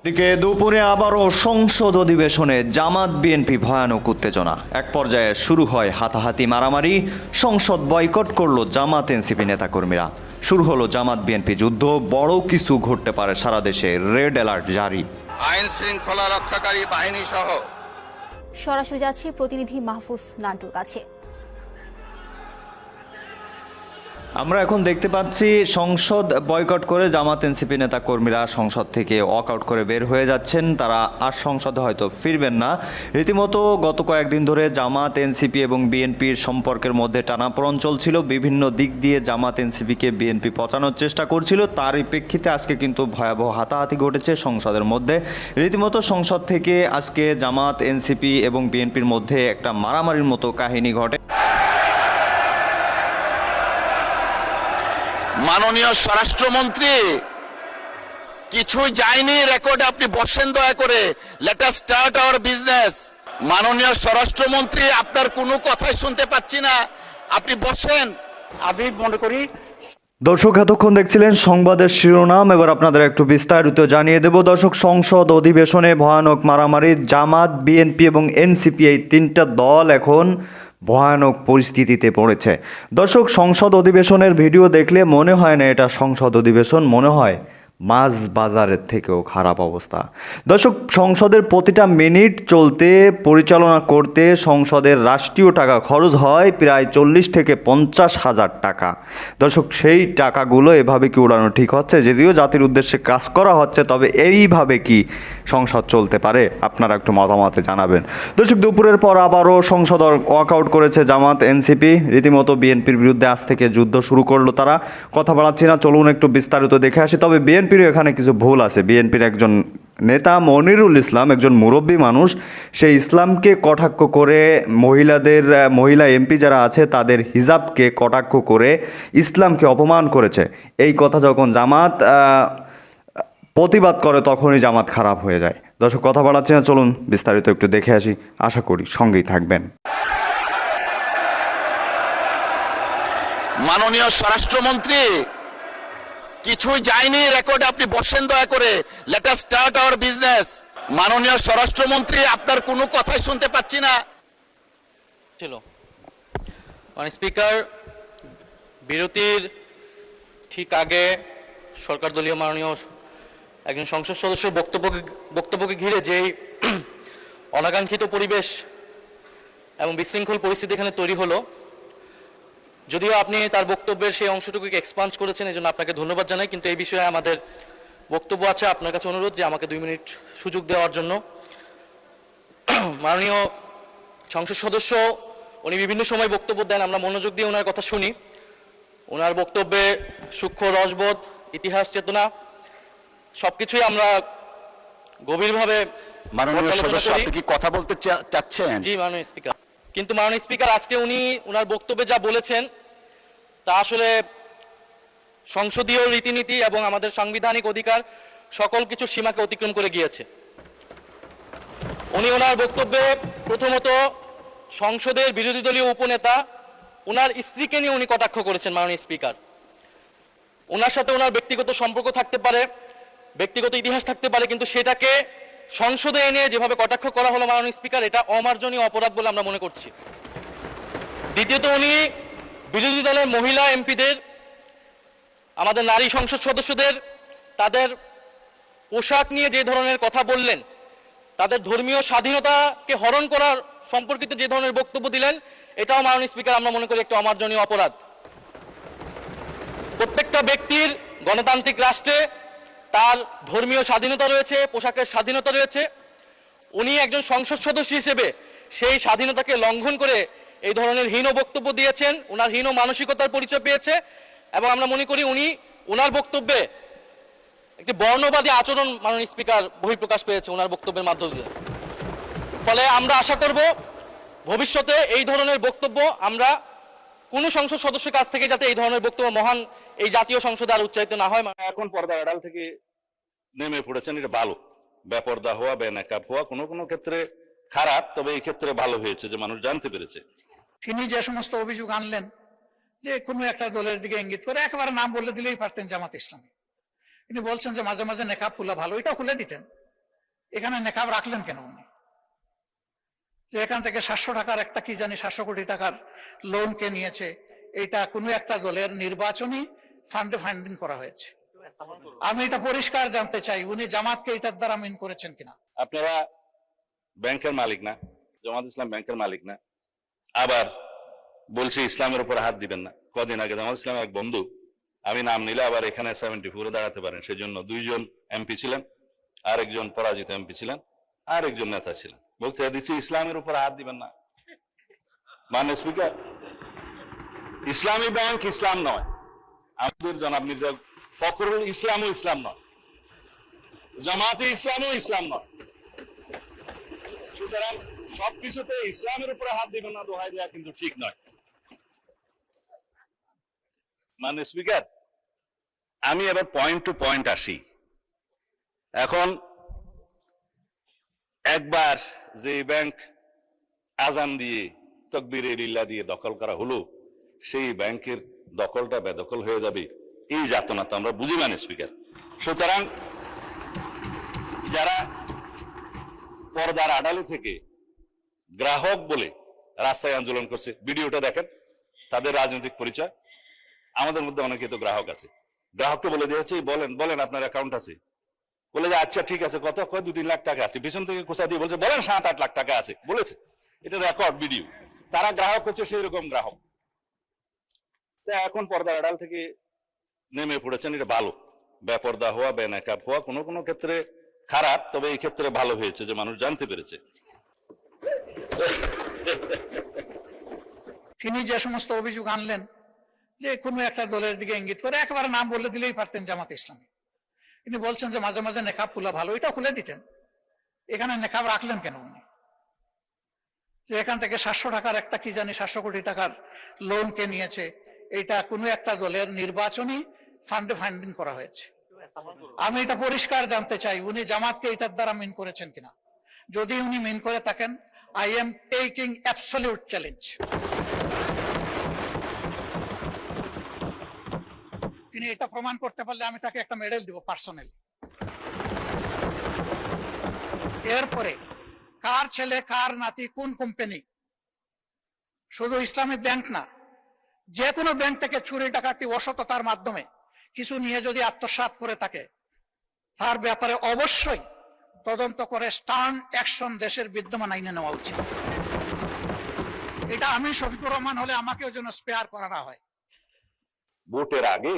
দিকে দুপুরে আবারও সংসদ অধিবেশনে জামাত বিএনপি ভয়ানক উত্তেজনা। এক পর্যায়ে শুরু হয় হাতাহাতি মারামারি। সংসদ বয়কট করল জামাত এনসিপি নেতাকর্মীরা। শুরু হলো জামাত বিএনপি যুদ্ধ। বড় কিছু ঘটতে পারে সারা দেশে, রেড অ্যালার্ট জারি। আইন শৃঙ্খলা রক্ষাকারী বাহিনী সহ সরাসরি যাচ্ছি প্রতিনিধি মাহফুজ নান্টুর কাছে। আমরা এখন দেখতে পাচ্ছি সংসদ বয়কট করে জামাত এনসিপি নেতা কর্মীরা সংসদ থেকে ওয়াকআউট করে বের হয়ে যাচ্ছেন। তারা আর সংসদে হয়তো ফিরবেন না। রীতিমতো গত কয়েকদিন ধরে জামাত এনসিপি এবং বিএনপির সম্পর্কের মধ্যে টানাপোড়েন চলছিল। বিভিন্ন দিক দিয়ে জামাত এনসিপিকে বিএনপি পচানোর চেষ্টা করছিল। তারই প্রেক্ষিতে আজকে কিন্তু ভয়াবহ হাতাহাতি ঘটেছে সংসদের মধ্যে। রীতিমতো সংসদ থেকে আজকে জামাত এনসিপি এবং বিএনপির মধ্যে একটা মারামারির মতো কাহিনী ঘটে। মাননীয় স্বরাষ্ট্রমন্ত্রী কিছুই যায়নি রেকর্ডে, আপনি বসেন দয়া করে। Let us start our business. মাননীয় স্বরাষ্ট্রমন্ত্রী, আপনার কোনো কথাই শুনতে পাচ্ছি না, আপনি বসেন। আমি মনে করি দর্শক এতক্ষণ দেখছিলেন সংবাদের শিরোনাম, এবার আপনাদের একটু বিস্তারিত জানিয়ে দেব। দর্শক, সংসদ অধিবেশনে ভয়ানক মারামারি। জামাত, বিএনপি এবং এনসিপি এই তিনটা দল এখন ভয়ানক পরিস্থিতিতে পড়েছে। দর্শক, সংসদ অধিবেশনের ভিডিও দেখলে মনে হয় না এটা সংসদ অধিবেশন, মনে হয় মাছ বাজারের থেকেও খারাপ অবস্থা। দর্শক, সংসদের প্রতিটা মিনিট চলতে পরিচালনা করতে সংসদের রাষ্ট্রীয় টাকা খরচ হয় প্রায় 40 থেকে 50 হাজার টাকা। দর্শক, সেই টাকাগুলো এভাবে কি উড়ানো ঠিক হচ্ছে? যদিও জাতির উদ্দেশ্যে কাজ করা হচ্ছে, তবে এইভাবে কি সংসদ চলতে পারে? আপনারা একটু মতামতে জানাবেন। দর্শক, দুপুরের পর আবারও সংসদ ওয়াকআউট করেছে জামাত এনসিপি। রীতিমতো বিএনপির বিরুদ্ধে আজ থেকে যুদ্ধ শুরু করলো তারা। কথা বাড়াচ্ছি না, চলুন একটু বিস্তারিত দেখে আসি। তবে বিএনপিরও এখানে কিছু ভুল আছে। বিএনপির একজন নেতা মনিরুল ইসলাম, একজন মুরব্বী মানুষ, সেই ইসলামকে কটাক্ষ করে মহিলা এমপি যারা আছে তাদের হিজাবকে কটাক্ষ করে ইসলামকে অপমান করেছে। এই কথা যখন জামাত প্রতিবাদ করে তখনই জামাত খারাপ হয়ে যায়। দর্শক, কথা বাড়াচ্ছি না, চলুন বিস্তারিত একটু দেখে আসি। আশা করি সঙ্গেই থাকবেন। মাননীয় স্বরাষ্ট্রমন্ত্রী কিছুই যায়নি রেকর্ডে, আপনি বসেন দয়া করে। Let us start our business. মাননীয় স্বরাষ্ট্রমন্ত্রী, আপনার কোনো কথাই শুনতে পাচ্ছি না। ছিল স্পিকার, বিরতির ঠিক আগে সরকার দলীয় মাননীয় একজন সংসদ সদস্যের বক্তব্যকে ঘিরে যেই অনাকাঙ্ক্ষিত পরিবেশ এবং বিশৃঙ্খল পরিস্থিতি এখানে তৈরি হলো, যদিও আপনি তার বক্তব্যের সেই অংশটুকুকে এক্সপান্স করেছেন, এই জন্য আপনাকে ধন্যবাদ জানাই। কিন্তু এই বিষয়ে আমাদের বক্তব্য আছে। আপনার কাছে অনুরোধ যে আমাকে 2 মিনিট সুযোগ দেওয়ার জন্য। মাননীয় সংসদ সদস্য উনি বিভিন্ন সময় বক্তব্য দেন, আমরা মনোযোগ দিয়ে ওনার কথা শুনি। ওনার বক্তব্যে সূক্ষ্ম রসবোধ, ইতিহাস চেতনা সবকিছুই আমরা গভীরভাবে। মাননীয় সদস্য, আপনি কি কথা বলতে চাচ্ছেন? জি মাননীয় স্পিকার। কিন্তু মাননীয় স্পিকার, আজকে উনি ওনার বক্তব্যে যা বলেছেন তা আসলে সংসদীয় রীতিনীতি এবং আমাদের সাংবিধানিক অধিকার সকল কিছু সীমাকে অতিক্রম করে গিয়েছে। উনি ওনার বক্তব্যে প্রথমত সংসদের বিরোধী দলীয় উপনেতা ওনার স্ত্রীকে নিয়ে উনি কটাক্ষ করেছেন। মাননীয় স্পিকার, ওনার সাথে ওনার ব্যক্তিগত সম্পর্ক থাকতে পারে, ব্যক্তিগত ইতিহাস থাকতে পারে, কিন্তু সেটাকে সংসদে এনে যেভাবে কটাক্ষ করা হলো মাননীয় স্পিকার, এটা অমার্জনীয় অপরাধ বলে আমরা মনে করছি। দ্বিতীয়ত, উনি বিরোধী দলের মহিলা এমপিদের, আমাদের নারী সংসদ সদস্যদের তাদের পোশাক নিয়ে যে ধরনের কথা বললেন, তাদের ধর্মীয় স্বাধীনতাকে হরণ করার সম্পর্কিত যে ধরনের বক্তব্য দিলেন, এটাও মাননীয় স্পিকার আমরা মনে করি একটা অমার্জনীয় অপরাধ। প্রত্যেকটা ব্যক্তির গণতান্ত্রিক রাষ্ট্রে তার ধর্মীয় স্বাধীনতা রয়েছে, পোশাকের স্বাধীনতা রয়েছে। উনি একজন সংসদ সদস্য হিসেবে সেই স্বাধীনতাকে লঙ্ঘন করে এই ধরনের হীন বক্তব্য দিয়েছেন, ওনার হীন মানসিকতার পরিচয় পেয়েছে। এবং আমরা মনে করি উনি ওনার বক্তব্যে একটি বর্ণবাদী আচরণ মাননীয় স্পিকার বহিঃপ্রকাশ পেয়েছে ওনার বক্তব্যের মাধ্যমে। ফলে আমরা আশা করব ভবিষ্যতে এই ধরনের বক্তব্য আমরা কোনো সংসদ সদস্যের কাছ থেকে যাতে এই ধরনের বক্তব্য মহান এই জাতীয় সংসদে আর উচ্চারিত না হয়। এখন পর্দা আড়াল থেকে নেমে পড়েছেন, এটা ভালো। বেপর্দা হওয়া, বেনাকাব হওয়া কোনো কোনো ক্ষেত্রে খারাপ, তবে এই ক্ষেত্রে ভালো হয়েছে যে মানুষ জানতে পেরেছে। তিনি যে সমস্ত অভিযোগ আনলেন যে কোনো একটা দলের দিকে ইঙ্গিত করে, একেবারে নাম বলে দিলেই পারতেন জামাত ইসলামী। তিনি বলছেন যে মাঝে মাঝে নেকাব খুলা ভালো, এটাও খুলে দিতেন, এখানে নেকাব রাখলেন কেন উনি? যে এখান থেকে 700 টাকার একটা কি জানি 700 কোটি টাকার লোন কে নিয়েছে, এটা কোনো একটা দলের নির্বাচনী ফান্ডে ফান্ডিং করা হয়েছে। আমি এটা পরিষ্কার জানতে চাই, উনি জামাতকে এটার দ্বারা মিন করেছেন কিনা। আপনারা ব্যাংকের মালিক না, জামাত ইসলাম ব্যাংকের মালিক না, আবার বলছে ইসলামের উপর হাত দিবেন না। কদিন আগে জামাত ইসলামের এক বন্ধু, আমি নাম নিলে আবার এখানে 74 দাঁড়াতে পারেন, সেজন্য 2 জন এমপি ছিলেন, আরেকজন পরাজিত এমপি ছিলেন, আরেকজন নেতা ছিলেন, বক্তৃতা দিচ্ছে ইসলামের উপর হাত দিবেন না। মাননীয় স্পিকার, ইসলামী ব্যাংক ইসলাম নয়, আমাদের জনাব মির্জা ফখরুল ইসলামও ইসলাম নয়, জামাতে ইসলামও ইসলাম নয়। সুতরাং সবকিছুতে ইসলামের উপরে হাত দিবেন না দোহাই দেওয়া কিন্তু ঠিক নয়। মাননীয় স্পিকার, আমি এবার পয়েন্ট টু পয়েন্ট আসি। এখন একবার যে ব্যাংক আজান দিয়ে তকবীরে লিল্লাহ দিয়ে দখল করা হলো, সেই ব্যাংকের দখলটা বেদখল হয়ে যাবে, এই যাতনা তো আমরা বুঝি মাননীয় স্পিকার। সুতরাং যারা পর্দার আড়ালে থেকে গ্রাহক বলে রাস্তায় আন্দোলন করছে, ভিডিওটা দেখেন, তাদের রাজনৈতিক পরিচয়। আমাদের মধ্যে অনেকে তো গ্রাহক আছে, গ্রাহককে বলে দিয়ে হচ্ছে বলেন বলেন আপনার অ্যাকাউন্ট আছে, বলে যে আচ্ছা ঠিক আছে, কত কয় 2-3 লাখ টাকা আছে, পিছন থেকে খোঁচা দিয়ে বলছে বলেন 7-8 লাখ টাকা আছে, বলেছে, এটা রেকর্ড ভিডিও। তারা গ্রাহক হচ্ছে সেই রকম গ্রাহক। এখন পর্দার আড়াল থেকে নেমে পড়েছেন, এটা ভালো। বেপর্দা হওয়া, বেনাকাব হওয়া কোনো কোনো ক্ষেত্রে খারাপ, তবে এই ক্ষেত্রে ভালো হয়েছে যে মানুষ জানতে পেরেছে। তিনি যে সমস্ত অভিযোগ আনলেন, যে কোনো একটা দলের দিকে ইঙ্গিত করে, একেবারে নাম বলে দিলেই পারতেন জামাত ইসলামী। তিনি বলছেন যে মাঝে মাঝে নেকাব খুলা ভালো, এটা খুলে দিতেন। এখানে নেকাব রাখলেন কেন উনি? যে এখান থেকে 700 টাকার একটা কি জানি 700 কোটি টাকার লোন কে নিয়েছে, এটা কোনো একটা দলের নির্বাচনী ফান্ডে ফান্ডিং করা হয়েছে। আমি এটা পরিষ্কার জানতে চাই, উনি জামাতকে এটার দ্বারা মিন করেছেন কিনা। যদি উনি মিন করে থাকেন, I am taking absolute challenge. তিনি এটা প্রমাণ করতে পারলে আমি তাকে একটা মেডেল দিব পার্সোনালি। এরপরে কার ছেলে কার নাতি কোন কোম্পানি, শুধু ইসলামিক ব্যাংক না, যে কোনো ব্যাংক থেকে চুরি ডাকাতি অসততার মাধ্যমে কিছু নিয়ে যদি আত্মসাৎ করে থাকে, তার ব্যাপারে অবশ্যই তদন্ত করে স্টার্ন অ্যাকশন দেশের বিদ্যমান আইনে নেওয়া উচিত। এটা আমি শফিকুর রহমান হলে আমাকেও যেন স্পেয়ার করা না হয়। ভোটের আগে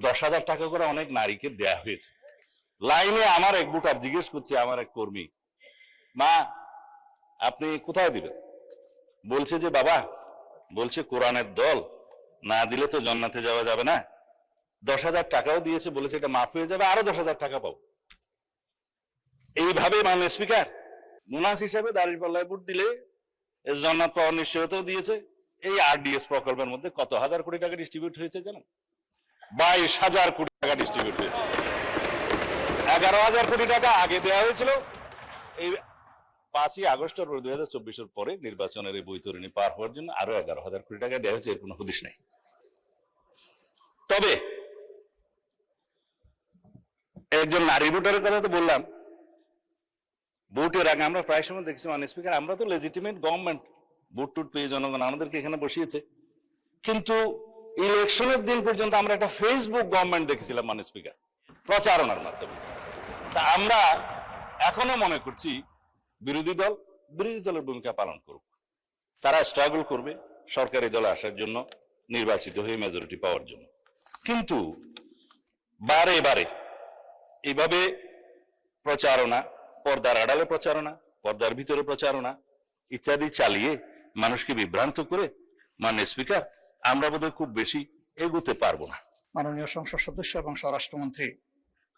10,000 টাকা করে অনেক নারীকে দেয়া হয়েছে। লাইনে আমার এক ভোটার জিজ্ঞেস করছে, আমার এক কর্মী, মা আপনি কোথায় দিবেন? বলছে যে বাবা, বলছে কোরআনের দল না দিলে তো জান্নাতে যাওয়া যাবে না। 10,000 টাকাও দিয়েছে, বলেছে এটা মাফ হয়ে যাবে, আরো 10,000 টাকা পাবো। এইভাবে মাননীয় স্পিকার মুনাস হিসাবে দাঁড়িপাল্লায় ভোট দিলে জান্নাত পাওয়ার নিশ্চয়তাও দিয়েছে। এই আরডিএস প্রকল্পের মধ্যে কত হাজার কোটি টাকা ডিস্ট্রিবিউট হয়েছে জানেন? 22,000 কোটি টাকা ডিস্ট্রিবিউট হয়েছে। 11,000 কোটি টাকা আগে দেওয়া হয়েছিল। এই 5ই আগস্ট 2024 পরে নির্বাচনের এই বৈতরণী পার হওয়ার জন্য আরো 11,000 কোটি টাকা দেওয়া হয়েছে, এর কোনো হদিশ নেই। তবে একজন নারী ভোটারের কথা তো বললাম, ভোটের আগে আমরা প্রায় সময় দেখছি মাননীয় স্পিকার, আমরা তো লেজিটিমেট গভর্নমেন্ট, ভোট টুট পেয়ে জনগণ আমাদেরকে এখানে বসিয়েছে, কিন্তু ইলেকশনের দিন পর্যন্ত আমরা একটা ফেসবুক গভর্নমেন্ট দেখেছিলাম মাননীয় স্পিকার, প্রচারণার মাধ্যমে। তা আমরা এখনো মনে করছি বিরোধী দলের ভূমিকা পালন করুক, তারা স্ট্রাগল করবে সরকারি দলে আসার জন্য, নির্বাচিত হয়ে মেজরিটি পাওয়ার জন্য। কিন্তু বারে বারে এইভাবে প্রচারণা, পর্দার আড়ালে প্রচারণা, পর্দার ভিতরে প্রচারণা ইত্যাদি চালিয়ে মানুষকে বিভ্রান্ত করে মাননীয় স্পিকার আমরা বোধহয় খুব বেশি এগোতে পারবো না। মাননীয় সংসদ সদস্য এবং স্বরাষ্ট্রমন্ত্রী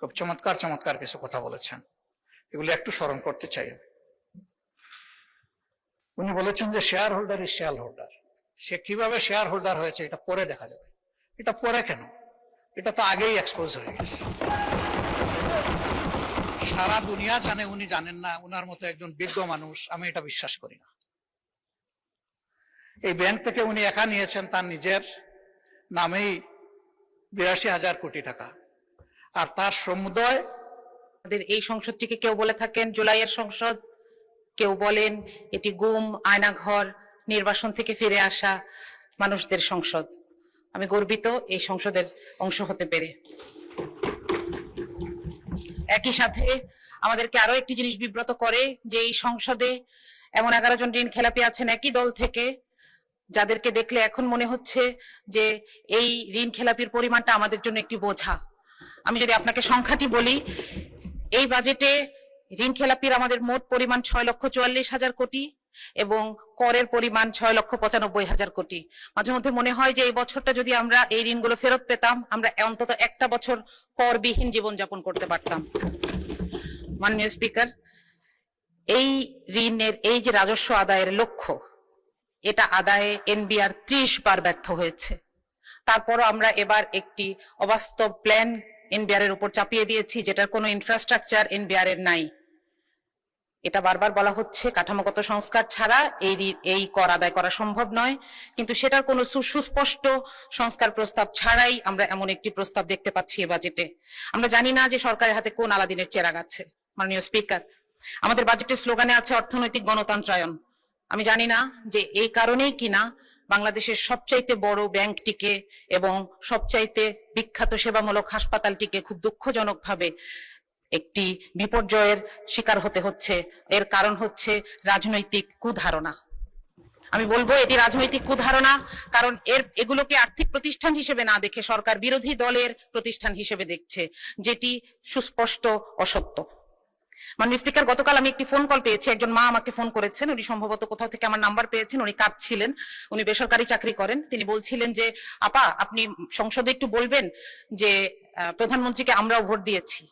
খুব চমৎকার চমৎকার কিছু কথা বলেছেন, এগুলো একটু স্মরণ করতে চাই। উনি বলেছেন যে share holder is share holder. সে কিভাবে শেয়ার হোল্ডার হয়েছে এটা পরে দেখা যাবে। এটা পরে কেন? এটা তো আগেই এক্সপোজ হয়ে গেছে। সারা দুনিয়া জানে, উনি জানেন না। উনার মতো একজন বিজ্ঞ মানুষ, আমি এটা বিশ্বাস করি না। এই ব্যাংক থেকে উনি একা নিয়েছেন তার নিজের নামেই 82,000 কোটি টাকা, আর তার সমুদয় আমাদের এই সংসদটিকে কেউ বলে থাকেন জুলাইয়ের সংসদ, কেউ বলেন এটি গুম, আয়নাঘর, নির্বাসন থেকে ফিরে আসা মানুষদের সংসদ। আমি গর্বিত এই সংসদের অংশ হতে পেরে। একই সাথে আমাদেরকে আরো একটি জিনিস বিব্রত করে যে এই সংসদে এমন 11 জন ঋণ খেলাপি আছেন একই দল থেকে, যাদেরকে দেখলে এখন মনে হচ্ছে যে এই ঋণ খেলাপির পরিমাণটা আমাদের জন্য একটি বোঝা। আমি যদি আপনাকে সংখ্যাটি বলি, এই বাজেটে ঋণ খেলাপির আমাদের মোট পরিমাণ 6,44,000 কোটি এবং করের পরিমাণ 6,95,000 কোটি। মাঝে মধ্যে মনে হয় যে এই বছরটা যদি আমরা এই ঋণগুলো ফেরত পেতাম, আমরা অন্তত একটা বছর করবিহীন জীবনযাপন করতে পারতাম। মাননীয় স্পিকার, এই ঋণের এই যে রাজস্ব আদায়ের লক্ষ্য, এটা আদায়ে এনবিআর 30 বার ব্যর্থ হয়েছে। তারপরও আমরা এবার একটি অবাস্তব প্ল্যান এনবিআর এর উপর চাপিয়ে দিয়েছি, যেটার কোনো ইনফ্রাস্ট্রাকচার এনবিআর এর নাই। এটা বারবার বলা হচ্ছে কাঠামোগত সংস্কার ছাড়া এই কর আদায় করা সম্ভব নয়, কিন্তু সেটার কোনো সুস্পষ্ট সংস্কার প্রস্তাব ছাড়াই আমরা এমন একটি প্রস্তাব দেখতে পাচ্ছি এই বাজেটে। আমরা জানি না যে সরকারের হাতে কোন আলাদিনের চেরাগ আছে। মাননীয় স্পিকার, আমাদের বাজেটের স্লোগানে আছে অর্থনৈতিক গণতন্ত্রায়ন। আমি জানি না যে এই কারণেই কিনা বাংলাদেশের সবচাইতে বড় ব্যাংকটিকে এবং সবচাইতে বিখ্যাত সেবামূলক হাসপাতালটিকে খুব দুঃখজনকভাবে একটি বিপর্যয়ের শিকার হতে হচ্ছে। এর কারণ হচ্ছে রাজনৈতিক কুধারণা। আমি বলবো এটি রাজনৈতিক কুধারণা, কারণ এগুলোকে আর্থিক প্রতিষ্ঠান হিসেবে না দেখে সরকার বিরোধী দলের প্রতিষ্ঠান হিসেবে দেখছে, যেটি সুস্পষ্ট অসত্য। মাননীয় স্পিকার, গতকাল আমি একটি ফোন কল পেয়েছি। একজন মা আমাকে ফোন করেছেন, উনি সম্ভবত কোথাও থেকে আমার নাম্বার পেয়েছেন। উনি কাঁদছিলেন, উনি বেসরকারি চাকরি করেন। তিনি বলছিলেন যে আপা, আপনি সংসদে একটু বলবেন যে প্রধানমন্ত্রীকে আমরাও ভোট দিয়েছি,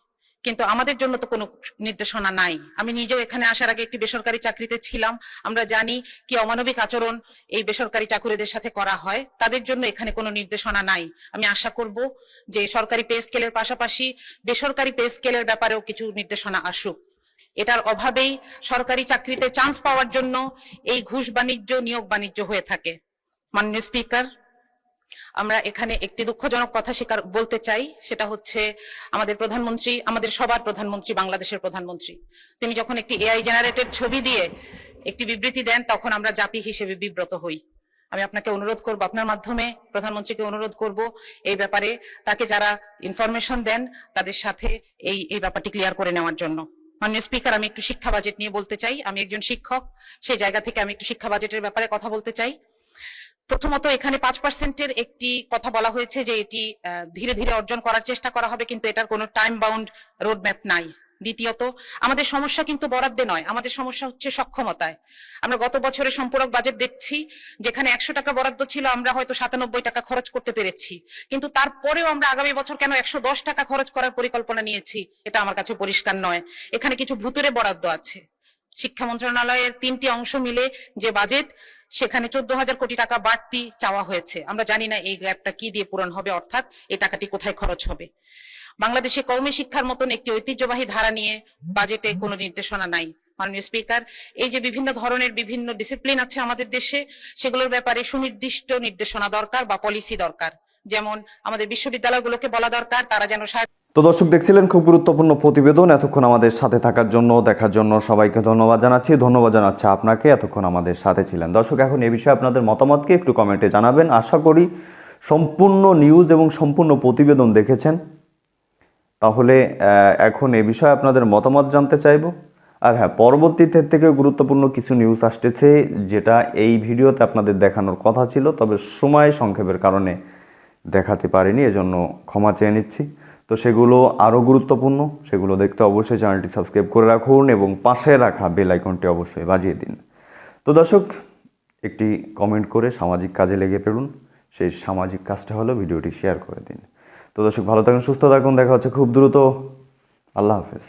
কিন্তু আমাদের জন্য তো কোনো নির্দেশনা নাই। আমি নিজেও এখানে আসার আগে একটি বেসরকারি চাকরিতে ছিলাম। আমরা জানি কি অমানবিক আচরণ এই বেসরকারি চাকুরিদের সাথে করা হয়। তাদের জন্য এখানে কোনো নির্দেশনা নাই। আমি আশা করব যে সরকারি পে স্কেলের পাশাপাশি বেসরকারি পে স্কেলের ব্যাপারেও কিছু নির্দেশনা আসুক। এটার অভাবেই সরকারি চাকরিতে চান্স পাওয়ার জন্য এই ঘুষ বাণিজ্য, নিয়োগ বাণিজ্য হয়ে থাকে। মাননীয় স্পিকার, আমরা এখানে একটি দুঃখজনক কথা বলতে চাই, সেটা হচ্ছে আমাদের প্রধানমন্ত্রী, আমাদের সবার প্রধানমন্ত্রী, বাংলাদেশের প্রধানমন্ত্রী, তিনি যখন একটি এআই জেনারেটেড ছবি দিয়ে একটি বিবৃতি দেন, তখন আমরা জাতি হিসেবে বিব্রত হই। আমি আপনাকে অনুরোধ করব, আপনার মাধ্যমে প্রধানমন্ত্রীকে অনুরোধ করব এই ব্যাপারে তাকে যারা ইনফরমেশন দেন তাদের সাথে এই ব্যাপারটি ক্লিয়ার করে নেওয়ার জন্য। মাননীয় স্পিকার, আমি একটু শিক্ষা বাজেট নিয়ে বলতে চাই। আমি একজন শিক্ষক, সেই জায়গা থেকে আমি একটু শিক্ষা বাজেটের ব্যাপারে কথা বলতে চাই। প্রথমত, এখানে 5% একটি কথা বলা হয়েছে যে এটি ধীরে ধীরে অর্জন করার চেষ্টা করা হবে, কিন্তু এটার কোনো টাইম বাউন্ড রোডম্যাপ নাই। দ্বিতীয়ত, আমাদের সমস্যা কিন্তু বরাদ্দে নয়, আমাদের সমস্যা হচ্ছে সক্ষমতায়। আমরা গত বছরের সম্পূরক বাজেট দেখছি, যেখানে 100 টাকা বরাদ্দ ছিল, আমরা হয়তো 97 টাকা খরচ করতে পেরেছি, কিন্তু তারপরেও আমরা আগামী বছর কেন 110 টাকা খরচ করার পরিকল্পনা নিয়েছি, এটা আমার কাছে পরিষ্কার নয়। এখানে কিছু ভুতুরে বরাদ্দ আছে। শিক্ষা মন্ত্রণালয়ের 3টি অংশ মিলে যে বাজেট, সেখানে 14,000 কোটি টাকা বাড়তি চাওয়া হয়েছে। আমরা জানি না এই গ্যাপটা কি দিয়ে পূরণ হবে, অর্থাৎ এই টাকাটি কোথায় খরচ হবে। বাংলাদেশে কওমি শিক্ষার মতন একটি ঐতিহ্যবাহী ধারা নিয়ে বাজেটে কোনো নির্দেশনা নাই। মাননীয় স্পিকার, এই যে বিভিন্ন ধরনের বিভিন্ন ডিসিপ্লিন আছে আমাদের দেশে, সেগুলোর ব্যাপারে সুনির্দিষ্ট নির্দেশনা দরকার বা পলিসি দরকার। যেমন আমাদের বিশ্ববিদ্যালয়গুলোকে বলা দরকার তারা যেন। তো দর্শক, দেখছিলেন খুব গুরুত্বপূর্ণ প্রতিবেদন। এতক্ষণ আমাদের সাথে থাকার জন্য, দেখার জন্য সবাইকে ধন্যবাদ জানাচ্ছি। ধন্যবাদ জানাচ্ছি আপনাকে, এতক্ষণ আমাদের সাথে ছিলেন। দর্শক, এখন এই বিষয়ে আপনাদের মতামতকে একটু কমেন্টে জানাবেন। আশা করি সম্পূর্ণ নিউজ এবং সম্পূর্ণ প্রতিবেদন দেখেছেন। তাহলে এখন এই বিষয়ে আপনাদের মতামত জানতে চাইব। আর হ্যাঁ, পরবর্তীতে থেকে গুরুত্বপূর্ণ কিছু নিউজ আসতেছে, যেটা এই ভিডিওতে আপনাদের দেখানোর কথা ছিল, তবে সময় সংক্ষেপের কারণে দেখাতে পারিনি, এজন্য ক্ষমা চেয়ে নিচ্ছি। তো সেগুলো আরও গুরুত্বপূর্ণ, সেগুলো দেখতে অবশ্যই চ্যানেলটি সাবস্ক্রাইব করে রাখুন এবং পাশে রাখা বেল আইকনটি অবশ্যই বাজিয়ে দিন। তো দর্শক, একটি কমেন্ট করে সামাজিক কাজে লেগে পড়ুন। সেই সামাজিক কাজটা হলো ভিডিওটি শেয়ার করে দিন। তো দর্শক, ভালো থাকুন, সুস্থ থাকুন, দেখা হচ্ছে খুব দ্রুত। আল্লাহ হাফেজ।